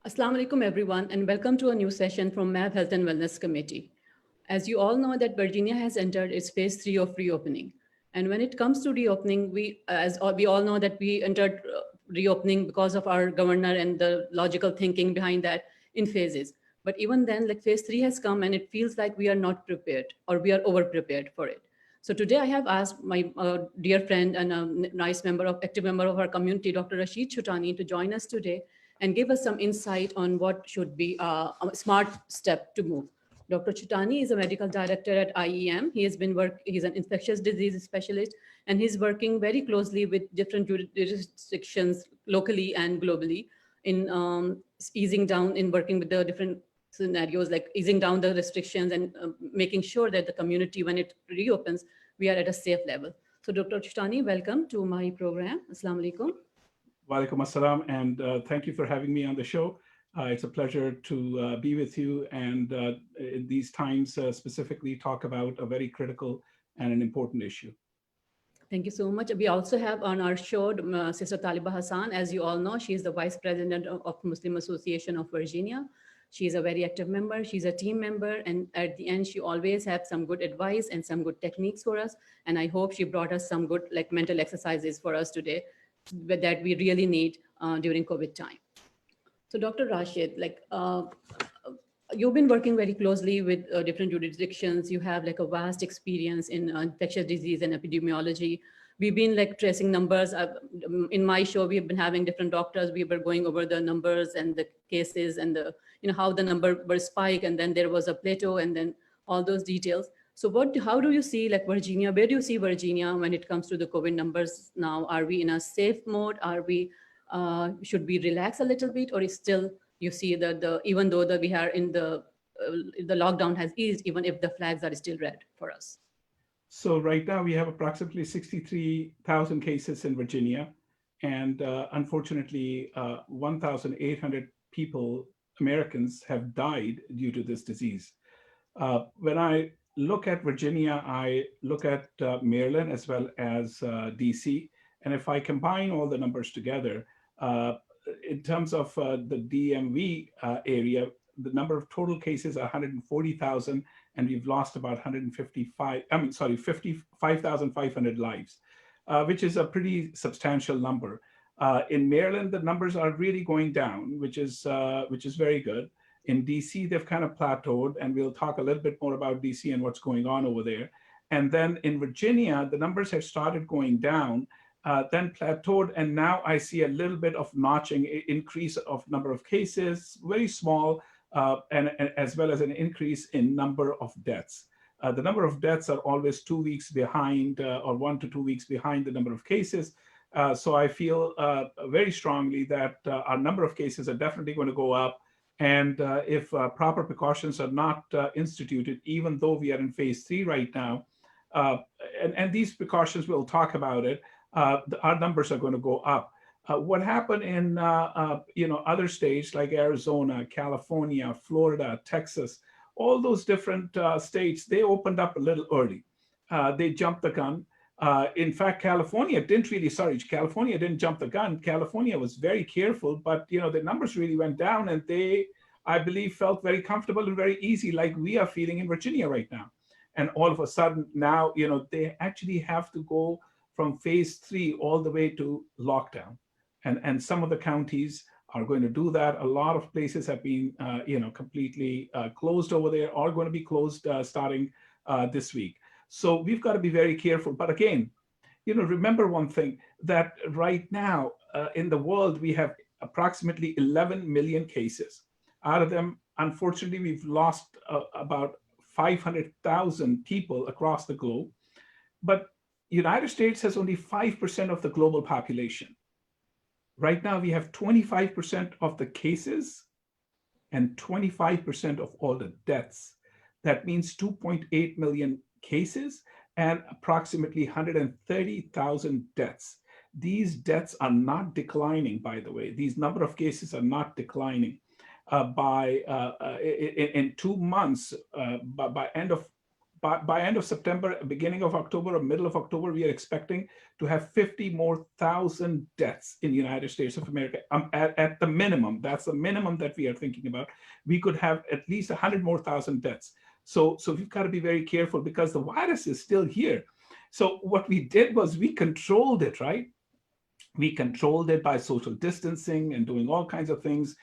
Assalamu alaikum everyone and welcome to a new session from MAV Health and Wellness Committee. As you all know that Virginia has entered its phase 3 of reopening. And when it comes to reopening, we all know that we entered reopening because of our governor and the logical thinking behind that in phases. But even then, like phase 3 has come and it feels like we are not prepared or we are over prepared for it. So today I have asked my dear friend and a nice active member of our community, Dr. Rashid Chotani, to join us today and give us some insight on what should be a smart step to move. Dr. Chutani is a medical director at IEM. He's an infectious disease specialist, and he's working very closely with different jurisdictions locally and globally in easing down, in working with the different scenarios, like easing down the restrictions and making sure that the community, when it reopens, we are at a safe level. So Dr. Chutani, welcome to my program. Assalamu alaikum. Walaikum assalam, and thank you for having me on the show. It's a pleasure to be with you and in these times specifically talk about a very critical and an important issue. Thank you so much. We also have on our show Sister Taliba Hassan. As you all know, she is the Vice President of Muslim Association of Virginia. She is a very active member. She's a team member. And at the end, she always has some good advice and some good techniques for us. And I hope she brought us some good mental exercises for us today that we really need during COVID time. So Dr. Rashid, you've been working very closely with different jurisdictions. You have a vast experience in infectious disease and epidemiology. We've been tracing numbers. In my show, we've been having different doctors. We were going over the numbers and the cases and how the number were spike, and then there was a plateau, and then all those details. So how do you see Virginia? Where do you see Virginia when it comes to the COVID numbers now? Are we in a safe mode? Should we relax a little bit, or is still you see that even though we are in the lockdown has eased, even if the flags are still red for us? So right now we have approximately 63,000 cases in Virginia, and unfortunately 1,800 people, Americans, have died due to this disease. When I look at Virginia, I look at Maryland as well as DC, and if I combine all the numbers together, in terms of the DMV area, the number of total cases are 140,000, and we've lost about 55,500 lives, which is a pretty substantial number. In Maryland, the numbers are really going down, which is very good. In DC, they've kind of plateaued, and we'll talk a little bit more about DC and what's going on over there. And then in Virginia, the numbers have started going down, then plateaued, and now I see a little bit of notching, increase of number of cases, very small, and as well as an increase in number of deaths. The number of deaths are always 2 weeks behind, or 1 to 2 weeks behind the number of cases. So I feel very strongly that our number of cases are definitely going to go up. And if proper precautions are not instituted, even though we are in phase 3 right now, and these precautions, we'll talk about it, our numbers are going to go up. What happened in other states like Arizona, California, Florida, Texas, all those different states, they opened up a little early. They jumped the gun. In fact, California didn't jump the gun. California was very careful, but the numbers really went down, and they, I believe, felt very comfortable and very easy, like we are feeling in Virginia right now. And all of a sudden now, they actually have to go from phase 3 all the way to lockdown. And some of the counties are going to do that. A lot of places have been, completely closed over there, are going to be closed starting this week. So we've got to be very careful. But again, remember one thing, that right now in the world, we have approximately 11 million cases. Out of them, unfortunately, we've lost about 500,000 people across the globe. But United States has only 5% of the global population. Right now, we have 25% of the cases and 25% of all the deaths. That means 2.8 million cases and approximately 130,000 deaths. These deaths are not declining, by the way. These number of cases are not declining. In 2 months, by by end of September, beginning of October, or middle of October, we are expecting to have 50 more thousand deaths in the United States of America. At the minimum, that's the minimum that we are thinking about. We could have at least 100 more thousand deaths. So we've got to be very careful because the virus is still here. So what we did was we controlled it, right? We controlled it by social distancing and doing all kinds of things,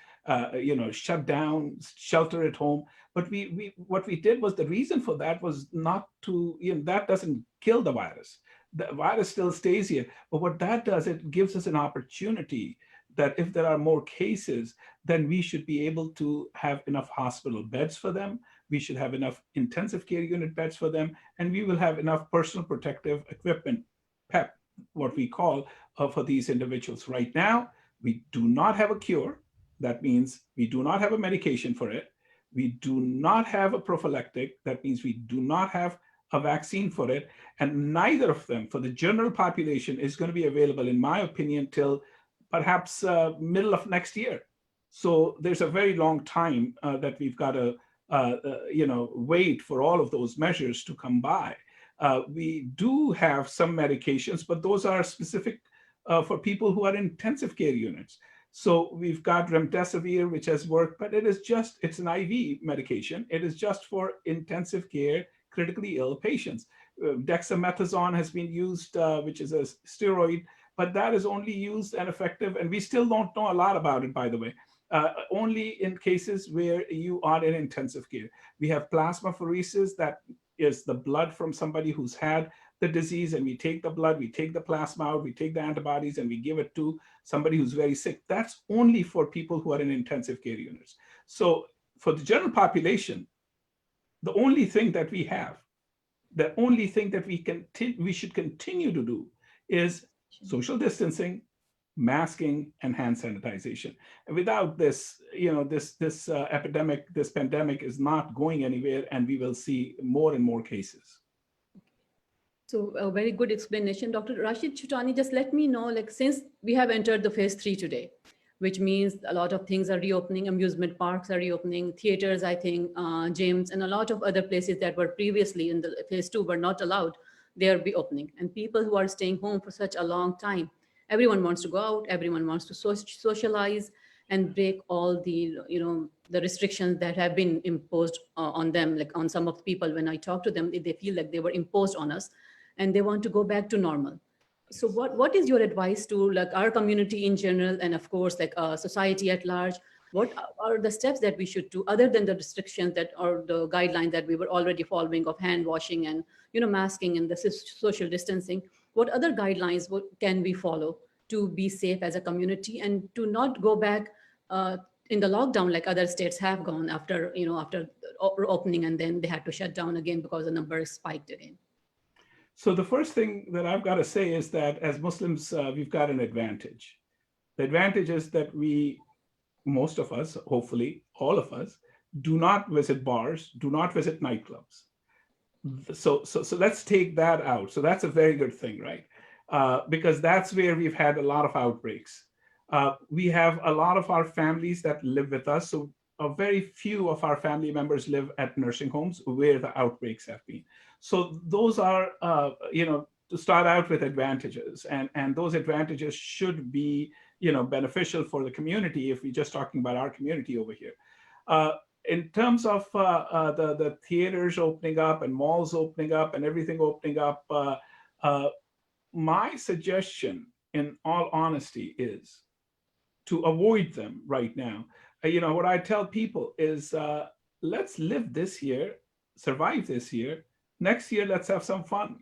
shut down, shelter at home. But we what we did was, the reason for that was not to, that doesn't kill the virus. The virus still stays here. But what that does, it gives us an opportunity that if there are more cases, then we should be able to have enough hospital beds for them. We should have enough intensive care unit beds for them. And we will have enough personal protective equipment, PEP, what we call, for these individuals. Right now, we do not have a cure. That means we do not have a medication for it. We do not have a prophylactic. That means we do not have a vaccine for it. And neither of them for the general population is going to be available, in my opinion, till perhaps middle of next year. So there's a very long time that we've got to wait for all of those measures to come by. We do have some medications, but those are specific for people who are in intensive care units. So we've got remdesivir, which has worked, but it's an IV medication. It is just for intensive care, critically ill patients. Dexamethasone has been used, which is a steroid, but that is only used and effective, and we still don't know a lot about it, by the way, only in cases where you are in intensive care. We have plasmapheresis, that is the blood from somebody who's had the disease, and we take the blood, we take the plasma out, we take the antibodies, and we give it to somebody who's very sick. That's only for people who are in intensive care units. So for the general population, the only thing that we have, the only thing that we should continue to do is social distancing, masking, and hand sanitization. And without this, this epidemic, this pandemic is not going anywhere, and we will see more and more cases. So a very good explanation. Dr. Rashid Chotani, just let me know, like, since we have entered the phase 3 today, which means a lot of things are reopening, amusement parks are reopening, theaters, I think, gyms, and a lot of other places that were previously in the phase 2 were not allowed, they'll be opening. And people who are staying home for such a long time, everyone wants to go out, everyone wants to socialize and break all the, the restrictions that have been imposed on them. Like on some of the people, when I talk to them, they feel like they were imposed on us and they want to go back to normal. So what is your advice to like our community in general, and of course, like society at large? What are the steps that we should do other than the restrictions that or the guidelines that we were already following of hand washing and masking and the social distancing? What other guidelines can we follow to be safe as a community and to not go back in the lockdown like other states have gone after after opening, and then they had to shut down again because the numbers spiked again? So the first thing that I've got to say is that as Muslims, we've got an advantage. The advantage is that most of us, hopefully all of us, do not visit bars, do not visit nightclubs. So let's take that out. So that's a very good thing, right? Because that's where we've had a lot of outbreaks. We have a lot of our families that live with us. So a very few of our family members live at nursing homes where the outbreaks have been. So those are, to start out with advantages, and those advantages should be, beneficial for the community if we're just talking about our community over here. In terms of the theaters opening up and malls opening up and everything opening up, my suggestion, in all honesty, is to avoid them right now. What I tell people is, let's live this year, survive this year. Next year, let's have some fun.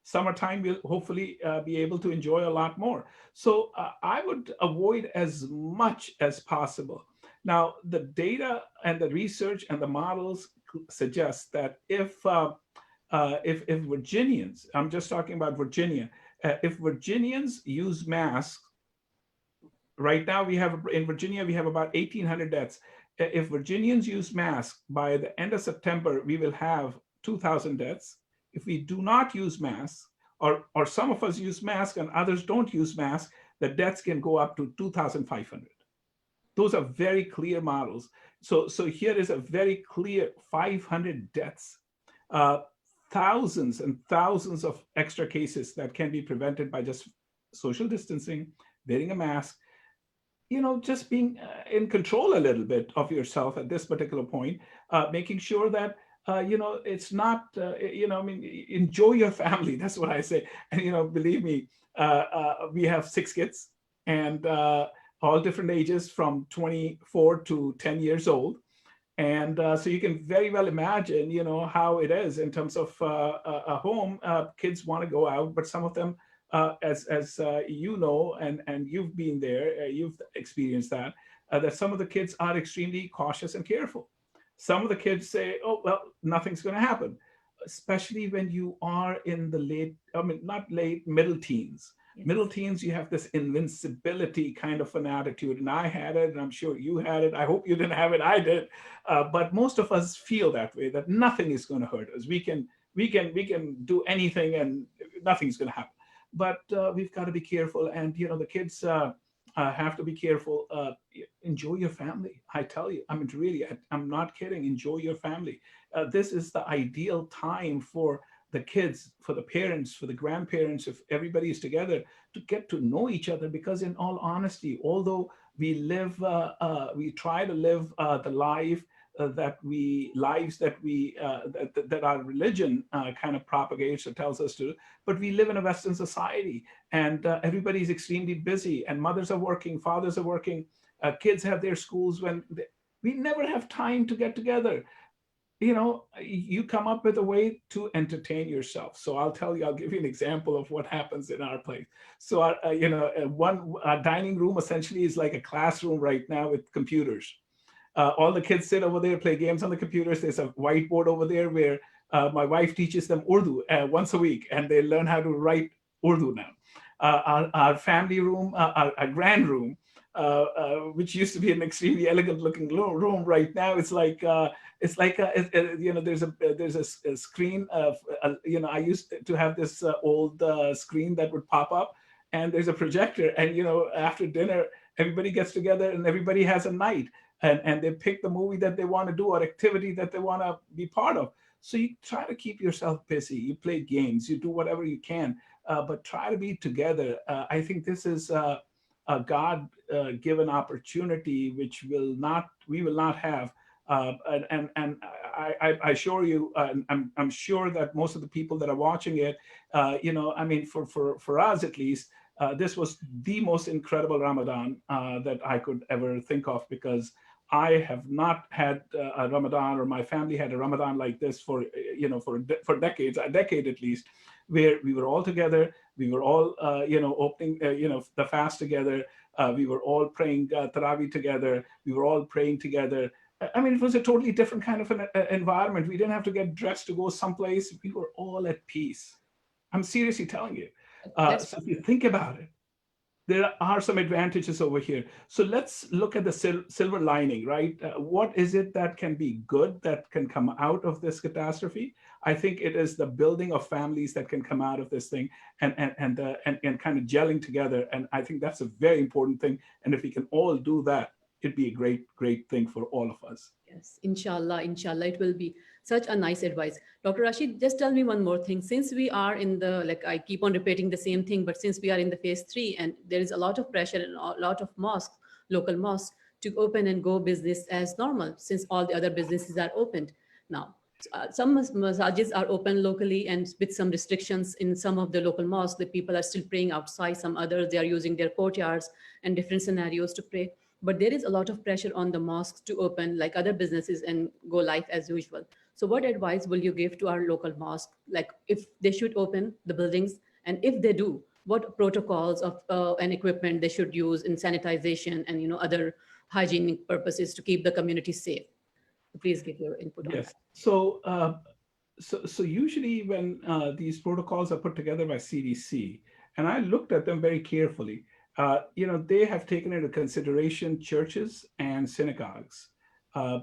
Summertime, we'll hopefully be able to enjoy a lot more. So I would avoid as much as possible. Now, the data and the research and the models suggest that if Virginians, I'm just talking about Virginia, if Virginians use masks, right now in Virginia, we have about 1,800 deaths. If Virginians use masks, by the end of September, we will have 2,000 deaths. If we do not use masks, or some of us use masks and others don't use masks, the deaths can go up to 2,500. Those are very clear models. So here is a very clear 500 deaths. thousands and thousands of extra cases that can be prevented by just social distancing, wearing a mask, just being in control a little bit of yourself at this particular point, making sure that, it's not, I mean, enjoy your family. That's what I say. And, believe me, we have 6 kids, and all different ages from 24 to 10 years old. And so you can very well imagine, how it is in terms of a home. Kids want to go out, but some of them, as and you've been there, you've experienced that some of the kids are extremely cautious and careful. Some of the kids say, "Oh well, nothing's going to happen," especially when you are in the not late, middle teens. Middle Yes. teens, you have this invincibility kind of an attitude, and I had it, and I'm sure you had it. I hope you didn't have it. I did, but most of us feel that way, that nothing is going to hurt us. We can do anything, and nothing's going to happen. But we've got to be careful, and the kids have to be careful. Enjoy your family. I tell you, I mean, really, I'm not kidding. Enjoy your family. This is the ideal time for the kids, for the parents, for the grandparents, if everybody is together, to get to know each other. Because in all honesty, although we try to live the lives that our religion kind of propagates or tells us to, but we live in a Western society, and everybody's extremely busy, and mothers are working, fathers are working, kids have their schools. We never have time to get together. You come up with a way to entertain yourself. So I'll give you an example of what happens in our place. So our dining room essentially is like a classroom right now with computers. All the kids sit over there, play games on the computers. There's a whiteboard over there where my wife teaches them Urdu once a week, and they learn how to write Urdu now. Our family room, our grand room, which used to be an extremely elegant looking room, right now there's a screen of, I used to have this old screen that would pop up, and there's a projector, and after dinner everybody gets together and everybody has a night, and they pick the movie that they want to do or activity that they want to be part of. So you try to keep yourself busy, you play games, you do whatever you can, but try to be together. I think this is a God given opportunity, which we will not have. I assure you, I'm sure that most of the people that are watching it, I mean, for us at least, this was the most incredible Ramadan that I could ever think of, because I have not had a Ramadan, or my family had a Ramadan like this for decades, a decade at least, where we were all together. We were all, opening, the fast together. We were all praying Tarawih together. We were all praying together. I mean, it was a totally different kind of an environment. We didn't have to get dressed to go someplace. We were all at peace. I'm seriously telling you. That's So if you think about it, there are some advantages over here. So let's look at the silver lining, right? What is it that can be good, that can come out of this catastrophe? I think it is the building of families that can come out of this thing, and kind of gelling together. And I think that's a very important thing. And if we can all do that, it'd be a great thing for all of us. Yes, inshallah, it will be such a nice advice. Dr. Rashid, just tell me one more thing. Since we are in the, like, I keep on repeating the same thing, but since we are in the phase 3, and there is a lot of pressure and a lot of mosques, local mosques, to open and go business as normal, since all the other businesses are opened now. Some massages are open locally and with some restrictions in some of the local mosques. The people are still praying outside. Some others, they are using their courtyards and different scenarios to pray. But there is a lot of pressure on the mosques to open like other businesses and go live as usual. So what advice will you give to our local mosque, like if they should open the buildings, and if they do, what protocols of and equipment they should use in sanitization and other hygienic purposes to keep the community safe? So please give your input on Yes. that. So usually when these protocols are put together by CDC, and I looked at them very carefully, they have taken into consideration churches and synagogues. Uh,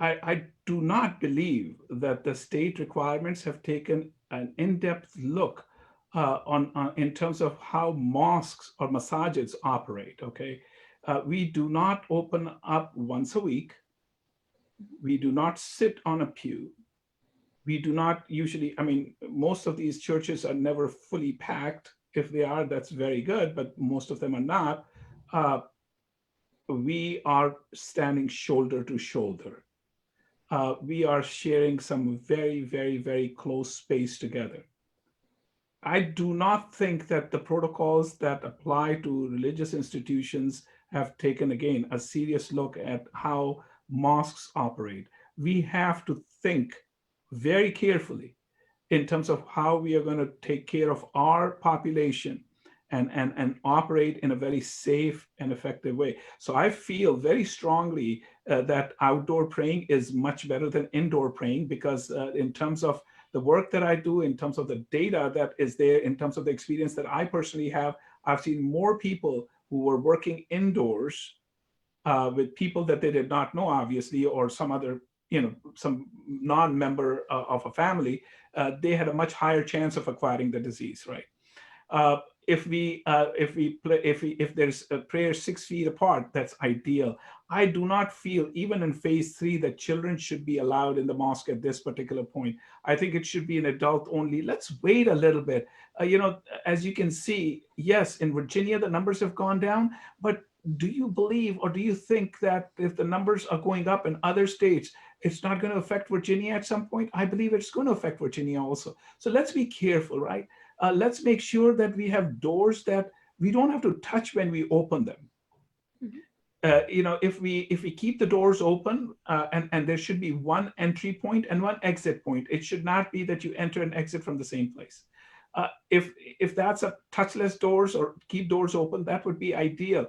I do not believe that the state requirements have taken an in-depth look on in terms of how mosques or masajids operate. Okay, we do not open up once a week. We do not sit on a pew. we do not usually, I mean, most of these churches are never fully packed. If they are, that's very good, but most of them are not. Uh, we are standing shoulder to shoulder. We are sharing some very, very, very close space together. I do not think that the protocols that apply to religious institutions have taken, again, a serious look at how mosques operate. We have to think very carefully in terms of how we are going to take care of our population and operate in a very safe and effective way. So I feel very strongly that outdoor praying is much better than indoor praying, because in terms of the work that I do, in terms of the data that is there, in terms of the experience that I personally have, I've seen more people who were working indoors with people that they did not know, obviously, or some other, some non-member of a family. They had a much higher chance of acquiring the disease, right? Uh, if there's a prayer 6 feet apart, that's ideal. I do not feel, even in phase 3, that children should be allowed in the mosque at this particular point. I think it should be an adult only. Let's wait a little bit. As you can see, yes, in Virginia the numbers have gone down, but do you believe, or do you think that if the numbers are going up in other states, it's not going to affect Virginia at some point? I believe it's going to affect Virginia also. So let's be careful, right? Let's make sure that we have doors that we don't have to touch when we open them. Mhm. If we keep the doors open, and there should be one entry point and one exit point. It should not be that you enter and exit from the same place. If that's a touchless doors or keep doors open, that would be ideal.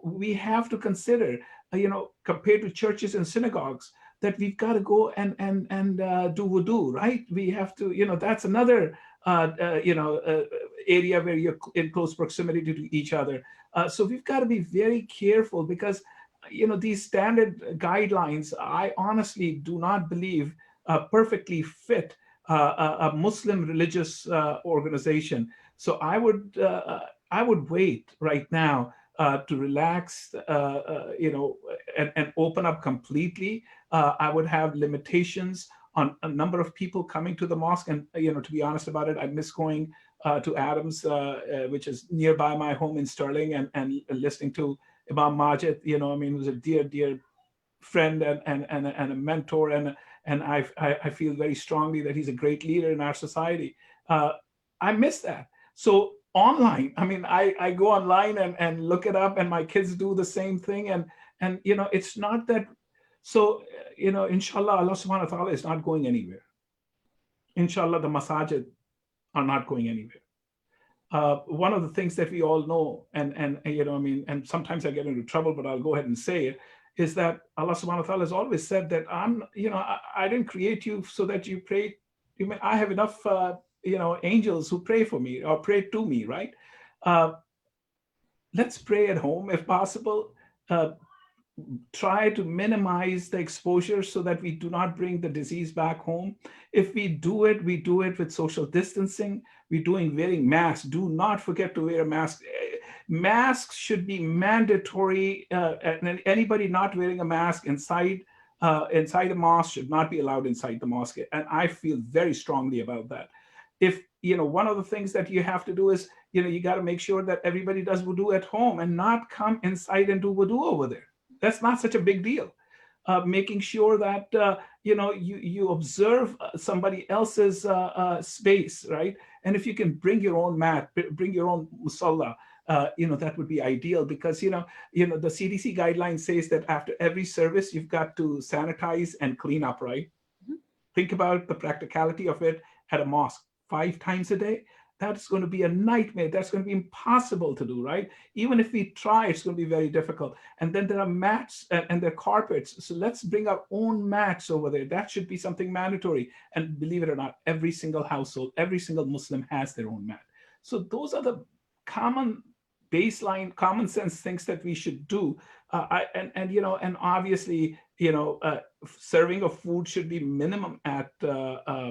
We have to consider, compared to churches and synagogues, that we've got to go and do wudu, right? We have to, that's another area where you're in close proximity to each other. So we've got to be very careful, because these standard guidelines, I honestly do not believe perfectly fit a Muslim religious organization. So I would wait right now to relax, and open up completely. I would have limitations on a number of people coming to the mosque. And, to be honest about it, I miss going to Adams, which is nearby my home in Sterling, and listening to Imam Majid, who's a dear, dear friend and a mentor. And I feel very strongly that he's a great leader in our society. I miss that. So online, I go online and look it up, and my kids do the same thing. And it's not that. So, inshallah, Allah subhanahu wa ta'ala is not going anywhere. Inshallah, the masajid are not going anywhere. One of the things that we all know, and sometimes I get into trouble, but I'll go ahead and say it, is that Allah subhanahu wa ta'ala has always said that I didn't create you so that you pray. I have enough, angels who pray for me or pray to me, right? Uh, let's pray at home if possible. Try to minimize the exposure so that we do not bring the disease back home. If we do it with social distancing. We're wearing masks. Do not forget to wear a mask. Masks should be mandatory. And anybody not wearing a mask inside a mosque should not be allowed inside the mosque. And I feel very strongly about that. If one of the things that you have to do is, you got to make sure that everybody does wudu at home and not come inside and do wudu over there. That's not such a big deal. Making sure that you observe somebody else's space, right? And if you can bring your own mat, bring your own musalla, that would be ideal, because the CDC guideline says that after every service you've got to sanitize and clean up, right? Mhm. Think about the practicality of it at a mosque 5 times a day. That's going to be a nightmare. That's going to be impossible to do, right? Even if we try, it's going to be very difficult. And then there are mats and there are carpets. So let's bring our own mats over there. That should be something mandatory. And believe it or not, every single household, every single Muslim has their own mat. So those are the common baseline, common sense things that we should do. And obviously, serving of food should be minimum at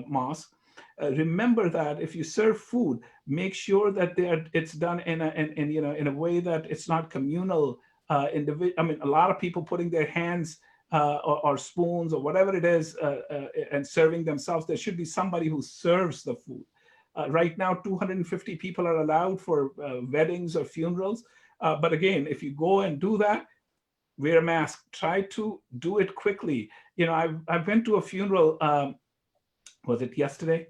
mosque. Remember that if you serve food, make sure that it's done in a way that it's not communal. A lot of people putting their hands or spoons or whatever it is, and serving themselves. There should be somebody who serves the food. Right now, 250 people are allowed for weddings or funerals. But again, if you go and do that, wear a mask. Try to do it quickly. I went to a funeral. Was it yesterday?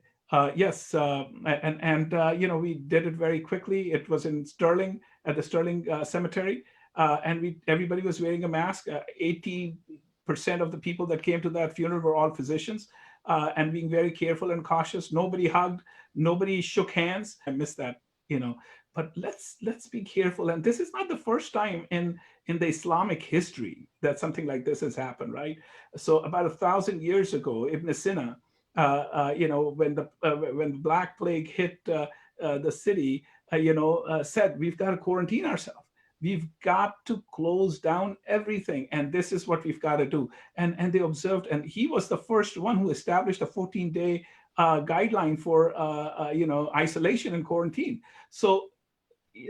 Yes, we did it very quickly. It was in Sterling, at the Sterling Cemetery, and everybody was wearing a mask. 80% of the people that came to that funeral were all physicians, and being very careful and cautious. Nobody hugged, nobody shook hands. I missed that, you know. But let's be careful. And this is not the first time in the Islamic history that something like this has happened, right? So about 1,000 years ago, Ibn Sina, when the Black Plague hit the city, said we've got to quarantine ourselves. We've got to close down everything, and this is what we've got to do. And they observed, and he was the first one who established a 14-day guideline for isolation and quarantine. So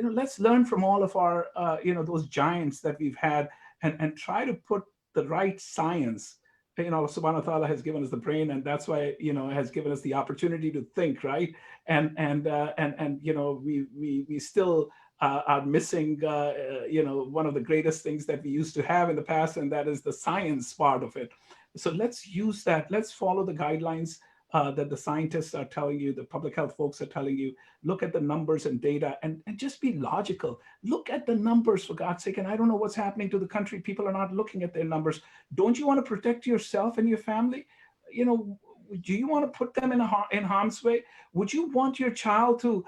let's learn from all of our those giants that we've had, and try to put the right science. Allah subhanahu wa ta'ala has given us the brain, and that's why has given us the opportunity to think, right? And we still are missing one of the greatest things that we used to have in the past, and that is the science part of it. So let's use that. Let's follow the guidelines that the scientists are telling you, the public health folks are telling you. Look at the numbers and data, and just be logical. Look at the numbers, for God's sake. And I don't know what's happening to the country. People are not looking at their numbers. Don't you want to protect yourself and your family? Do you want to put them in harm's way? Would you want your child to,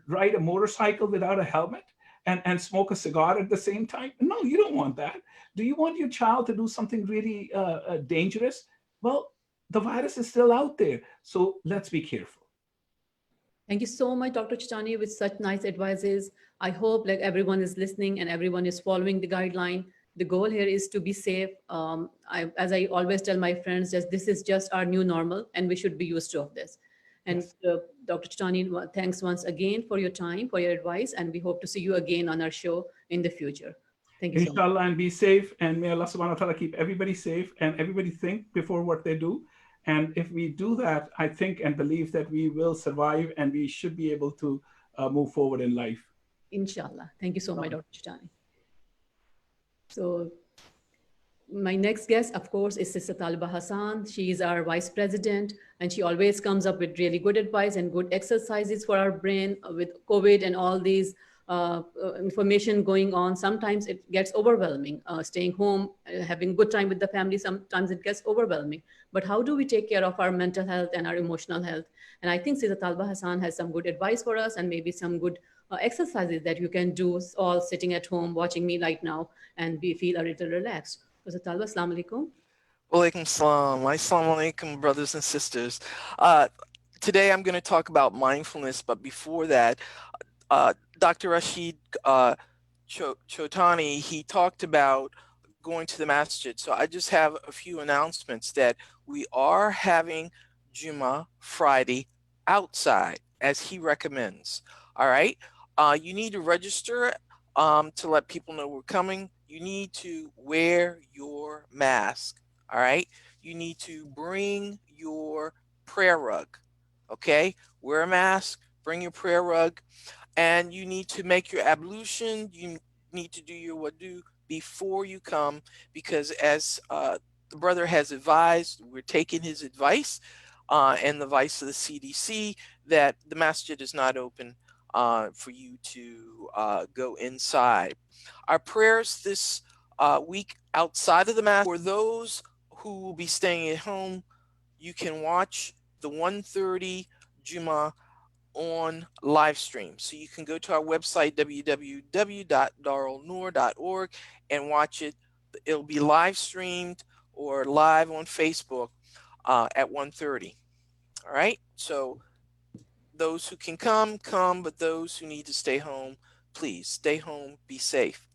ride a motorcycle without a helmet and smoke a cigar at the same time? No, you don't want that. Do you want your child to do something really dangerous? Well, the virus is still out there. So let's be careful. Thank you so much, Dr. Chotani, with such nice advices. I hope everyone is listening and everyone is following the guideline. The goal here is to be safe. As I always tell my friends, this is just our new normal, and we should be used to of this. And yes. Dr. Chotani, thanks once again for your time, for your advice, and we hope to see you again on our show in the future. Thank you so much. Inshallah, and be safe, and may Allah subhanahu wa ta'ala keep everybody safe, and everybody think before what they do. And if we do that, I think and believe that we will survive, and we should be able to move forward in life. Inshallah. Thank you so much, Dr. Chotani. So my next guest, of course, is Sister Taliba Hassan. She is our vice president, and she always comes up with really good advice and good exercises for our brain with COVID and all these information going on. Sometimes it gets overwhelming. Staying home, having good time with the family, sometimes it gets overwhelming. But how do we take care of our mental health and our emotional health? And I think Sister Taliba Hassan has some good advice for us, and maybe some good exercises that you can do all sitting at home watching me right now and feel a little relaxed. So Taliba, assalamu alaikum. Walaikum salam. Assalamu alaikum, brothers and sisters. Today I'm going to talk about mindfulness, but before that, Dr. Rashid Chotani, he talked about going to the masjid. So I just have a few announcements that we are having Jummah Friday outside, as he recommends. All right. You need to register to let people know we're coming. You need to wear your mask. All right. You need to bring your prayer rug. Okay. Wear a mask, bring your prayer rug, and you need to make your ablution. You need to do your wudu before you come, because as the brother has advised, we're taking his advice and the advice of the CDC that the masjid is not open for you to go inside. Our prayers this week outside of the masjid, for those who will be staying at home, you can watch the 1:30 Jummah on live stream. So you can go to our website, www.darulnoor.org, and watch it. It'll be live streamed or live on Facebook at 1:30. All right. So those who can come, but those who need to stay home, please stay home, be safe.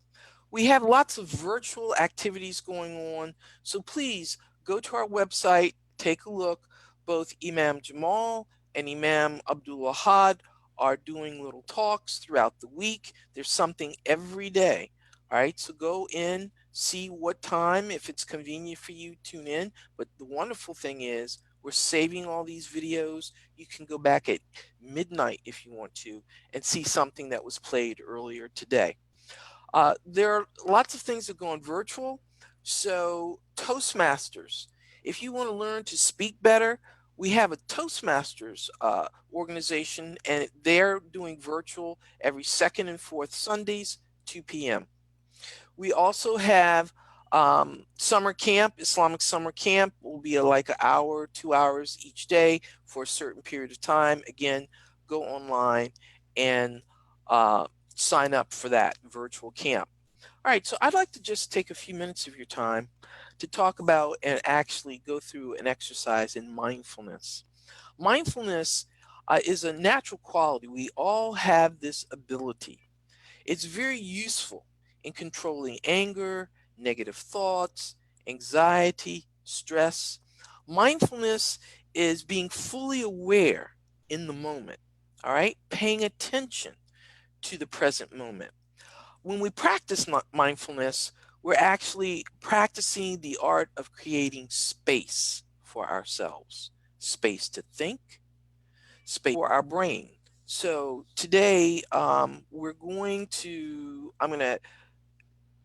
We have lots of virtual activities going on. So please go to our website, take a look. Both Imam Jamal and Imam Abdul Wahad are doing little talks throughout the week. There's something every day. All right. So go in see what time, if it's convenient for you, tune in. But the wonderful thing is we're saving all these videos. You can go back at midnight if you want to and see something that was played earlier today. There are lots of things that go on virtual. So Toastmasters, if you want to learn to speak better, we have a Toastmasters organization, and they're doing virtual every second and fourth Sundays, 2 p.m. We also have summer camp. Islamic summer camp will be like an hour, 2 hours each day for a certain period of time. Again, go online and sign up for that virtual camp. All right, so I'd like to just take a few minutes of your time to talk about and actually go through an exercise in mindfulness. Mindfulness is a natural quality. We all have this ability. It's very useful in controlling anger, negative thoughts, anxiety, stress. Mindfulness is being fully aware in the moment, all right? Paying attention to the present moment. When we practice mindfulness, we're actually practicing the art of creating space for ourselves, space to think, space for our brain. So today, I'm going to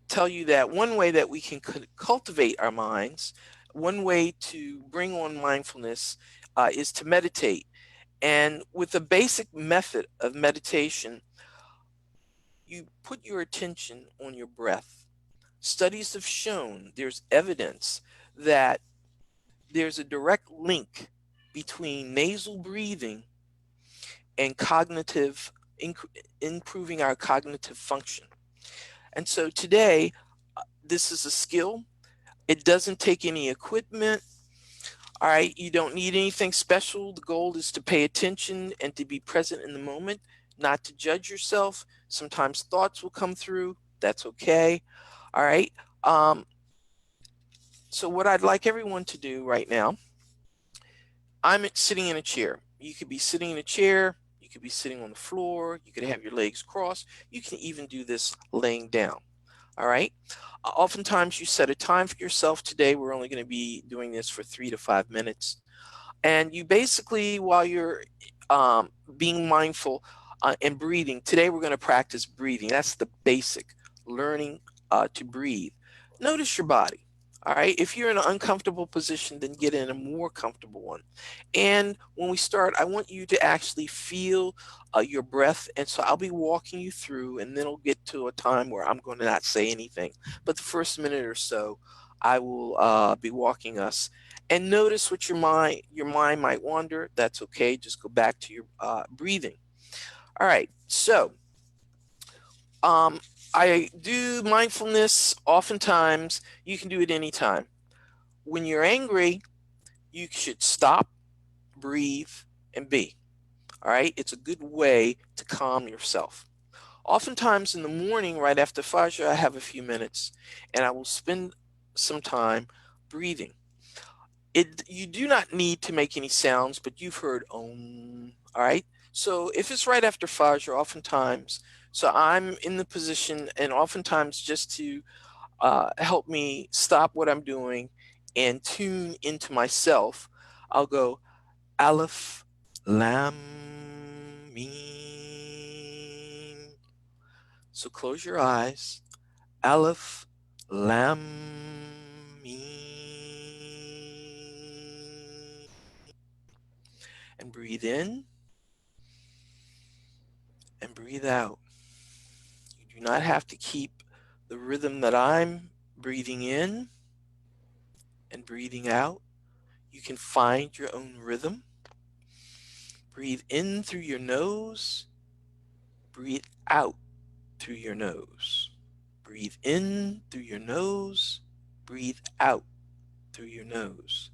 tell you that one way that we can cultivate our minds, one way to bring on mindfulness is to meditate. And with a basic method of meditation, you put your attention on your breath. Studies have shown there's evidence that there's a direct link between nasal breathing and improving our cognitive function. And so today, this is a skill. It doesn't take any equipment. All right, you don't need anything special. The goal is to pay attention and to be present in the moment, not to judge yourself. Sometimes thoughts will come through. That's okay. All right. So what I'd like everyone to do right now, I'm sitting in a chair. You could be sitting in a chair. You could be sitting on the floor. You could have your legs crossed. You can even do this laying down. All right. Oftentimes you set a time for yourself. Today, we're only going to be doing this for 3 to 5 minutes. And you basically, while you're being mindful and breathing, today we're going to practice breathing. That's the basic, learning to breathe. Notice your body. All right. If you're in an uncomfortable position, then get in a more comfortable one. And when we start, I want you to actually feel your breath. And so I'll be walking you through, and then it'll get to a time where I'm going to not say anything. But the first minute or so, I will be walking us. And notice what your mind might wander. That's okay. Just go back to your breathing. All right. So I do mindfulness oftentimes. You can do it anytime. When you're angry, you should stop, breathe, and be. All right. It's a good way to calm yourself. Oftentimes in the morning, right after Fajr, I have a few minutes and I will spend some time breathing. You do not need to make any sounds, but you've heard om. All right. So if it's right after Fajr, oftentimes, so I'm in the position, and oftentimes just to help me stop what I'm doing and tune into myself, I'll go Aleph, Lam, Mim. So close your eyes. Aleph, Lam, Mim. And breathe in and breathe out. You do not have to keep the rhythm that I'm breathing in and breathing out. You can find your own rhythm. Breathe in through your nose. Breathe out through your nose. Breathe in through your nose. Breathe out through your nose.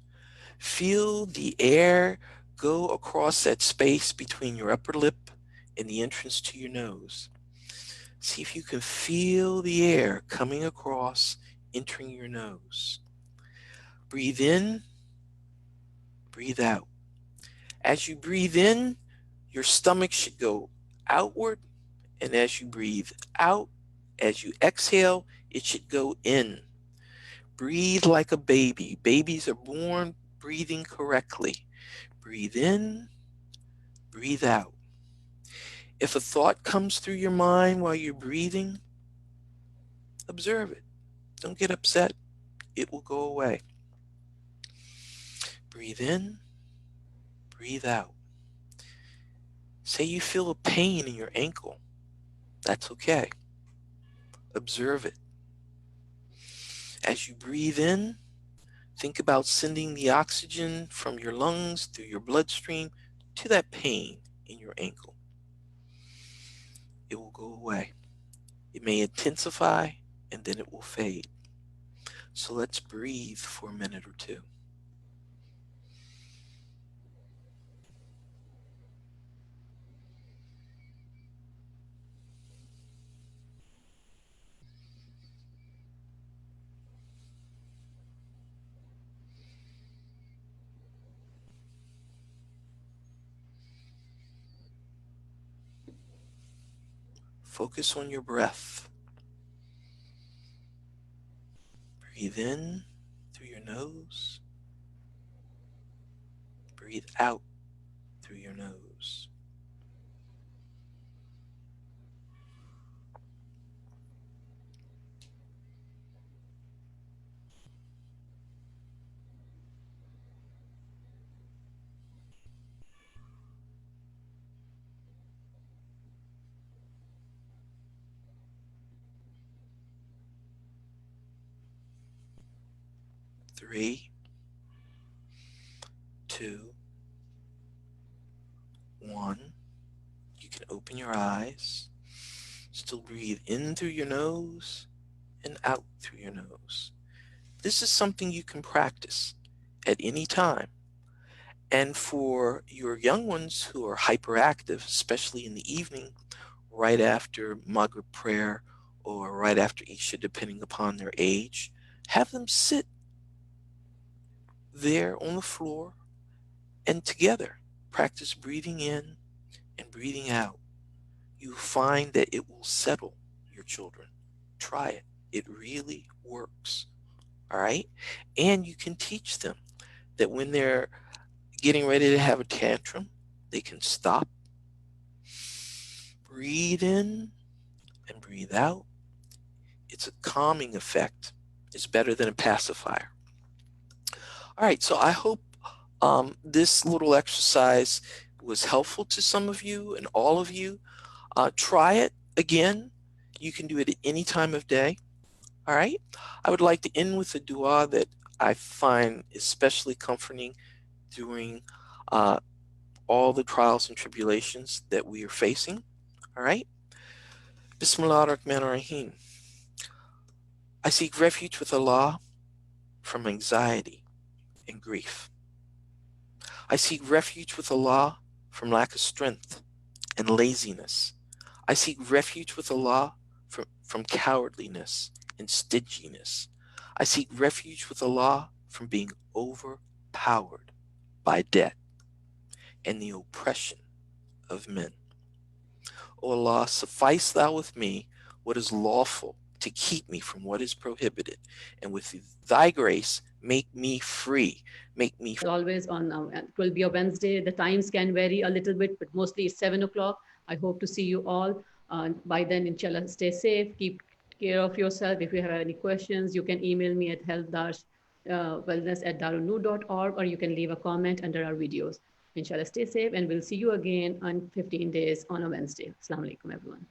Feel the air go across that space between your upper lip and the entrance to your nose. See if you can feel the air coming across, entering your nose. Breathe in, breathe out. As you breathe in, your stomach should go outward, and as you breathe out, As you exhale, it should go in. Breathe like a baby. Babies are born breathing correctly. Breathe in, breathe out. If a thought comes through your mind while you're breathing, observe it. Don't get upset. It will go away. Breathe in, breathe out. Say you feel a pain in your ankle. That's okay. Observe it. As you breathe in, think about sending the oxygen from your lungs through your bloodstream to that pain in your ankle. It will go away. It may intensify and then it will fade. So let's breathe for a minute or two. Focus on your breath. Breathe in through your nose. Breathe out through your nose. Three, two, one. You can open your eyes. Still breathe in through your nose and out through your nose. This is something you can practice at any time. And for your young ones who are hyperactive, especially in the evening, right after Maghrib prayer or right after Isha, depending upon their age, have them sit there on the floor and together practice breathing in and breathing out. You find that it will settle your children. Try it. It really works. All right. And you can teach them that when they're getting ready to have a tantrum, they can stop, breathe in, and breathe out. It's a calming effect. It's better than a pacifier. All right. So I hope this little exercise was helpful to some of you and all of you. Try it again. You can do it at any time of day. All right. I would like to end with a dua that I find especially comforting during all the trials and tribulations that we are facing. All right. Bismillah ar-Rahman ar-Rahim. I seek refuge with Allah from anxiety and grief. I seek refuge with Allah from lack of strength and laziness. I seek refuge with Allah from cowardliness and stinginess. I seek refuge with Allah from being overpowered by debt and the oppression of men. O Allah, suffice thou with me what is lawful to keep me from what is prohibited, and with thy grace make me free. Make me always on, it will be a Wednesday. The times can vary a little bit, but mostly it's 7 o'clock. I hope to see you all. By then, inshallah, stay safe, keep care of yourself. If you have any questions, you can email me at health-wellness@darunnoor.org, or you can leave a comment under our videos. Inshallah, stay safe, and we'll see you again on 15 days on a Wednesday. Assalamu alaikum, everyone.